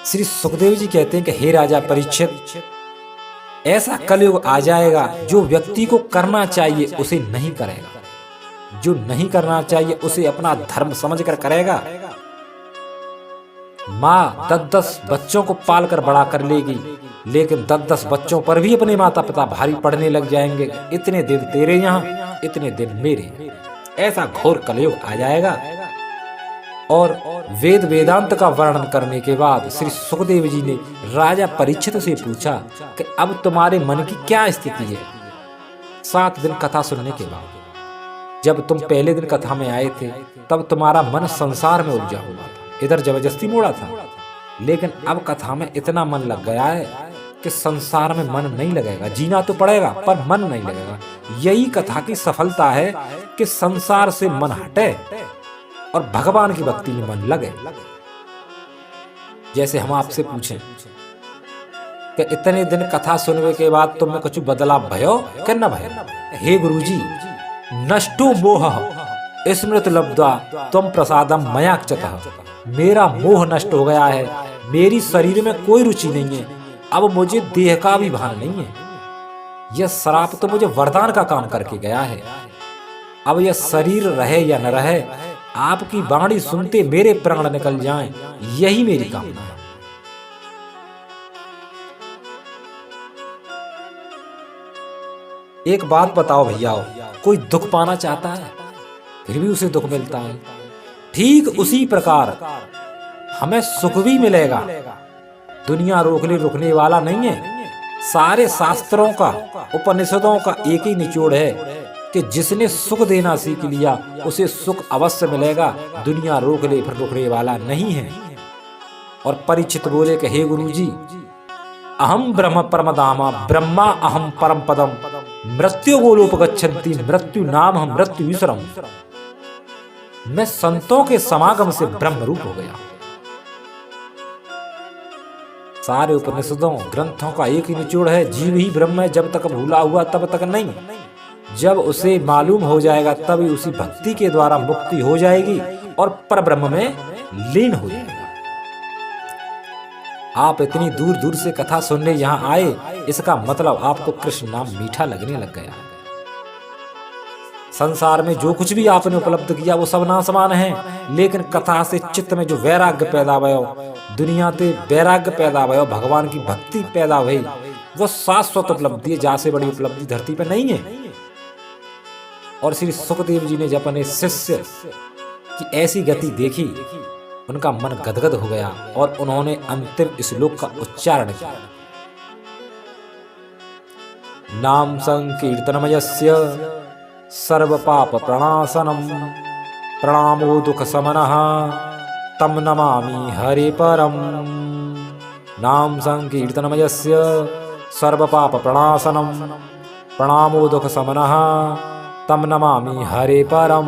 श्री सुखदेव जी कहते हैं कि हे राजा परीक्षित, ऐसा कलयुग आ जाएगा जो व्यक्ति को करना चाहिए उसे नहीं करेगा, जो नहीं करना चाहिए उसे अपना धर्म समझकर करेगा। माँ 10-10 बच्चों को पालकर बड़ा कर लेगी, लेकिन 10-10 बच्चों पर भी अपने माता पिता भारी पड़ने लग जाएंगे। इतने दिन तेरे यहाँ, इतने दिन मेरे। ऐसा घोर कलयुग आ जाएगा। और वेद वेदांत का वर्णन करने के बाद श्री सुखदेव जी ने राजा परीक्षित से पूछा कि अब तुम्हारे मन की क्या स्थिति है। 7 दिन कथा सुनने के बाद, जब तुम पहले दिन कथा में आए थे तब तुम्हारा मन संसार में उलझा हुआ था, इधर जबरदस्ती मोड़ा था, लेकिन अब कथा में इतना मन लग गया है कि संसार में मन नहीं लगेगा। जीना तो पड़ेगा पर मन नहीं लगेगा। यही कथा की सफलता है कि संसार से मन हटे और भगवान की भक्ति में मन लगे। जैसे हम आपसे पूछें कि इतने दिन कथा सुनने के बाद तुम में कुछ बदलाव भयो कि न भयो? हे गुरुजी, नष्टो मोह स्मृत लब्धा तुम प्रसादम मयाक्षतः। मेरा मोह नष्ट हो गया है, मेरी शरीर में कोई रुचि नहीं है, अब मुझे देह का भी भान नहीं है। यह श्राप तो मुझे वरदान का काम करके गया है। अब यह शरीर रहे या न रहे, आपकी वाणी सुनते मेरे प्राण निकल जाएं, यही मेरी कामना है। एक बात बताओ भैया, कोई दुख पाना चाहता है फिर भी उसे दुख मिलता है। ठीक उसी प्रकार हमें सुख भी मिलेगा। दुनिया रुकने वाला नहीं है। सारे शास्त्रों का, उपनिषदों का एक ही निचोड़ है कि जिसने सुख देना सीख लिया उसे सुख अवश्य मिलेगा। दुनिया रुकने वाला नहीं है। और परीक्षित बोले कि हे गुरुजी, अहम ब्रह्म परमधामा ब्रह्मा अहम परम पदम मृत्यु गोलोपगच्छन्ति मृत्यु नाम हम मृत्यु विसरम। मैं संतों के समागम से ब्रह्म रूप हो गया। सारे उपनिषदों ग्रंथों का एक ही निचोड़ है, जीव ही ब्रह्म है। जब तक भूला हुआ तब तक नहीं, जब उसे मालूम हो जाएगा तभी उसी भक्ति के द्वारा मुक्ति हो जाएगी और परब्रह्म में लीन हो जाएगा। आप इतनी दूर दूर से कथा सुनने यहाँ आए, इसका मतलब आपको कृष्ण नाम मीठा लगने लग गया है। संसार में जो कुछ भी आपने उपलब्ध किया वो सब नासमान है, लेकिन कथा से चित्त में जो वैराग्य पैदा भयो, दुनिया से वैराग्य पैदा भयो, भगवान की भक्ति पैदा हुई, वो शाश्वत उपलब्धि है। जैसे बड़ी उपलब्धि धरती पर नहीं है। और श्री सुखदेव जी ने जब अपने शिष्य की ऐसी गति देखी, उनका मन गदगद हो गया और उन्होंने अंतिम श्लोक का उच्चारण किया। नाम संकीर्तनमयस्य सर्व पाप प्रणाशनम प्रणामो दुख समनः तम नमामि हरे परम। नाम संकीर्तनमयस्य सर्व पाप प्रणाशनम प्रणामो दुख समनः तम नमामि हरे परम।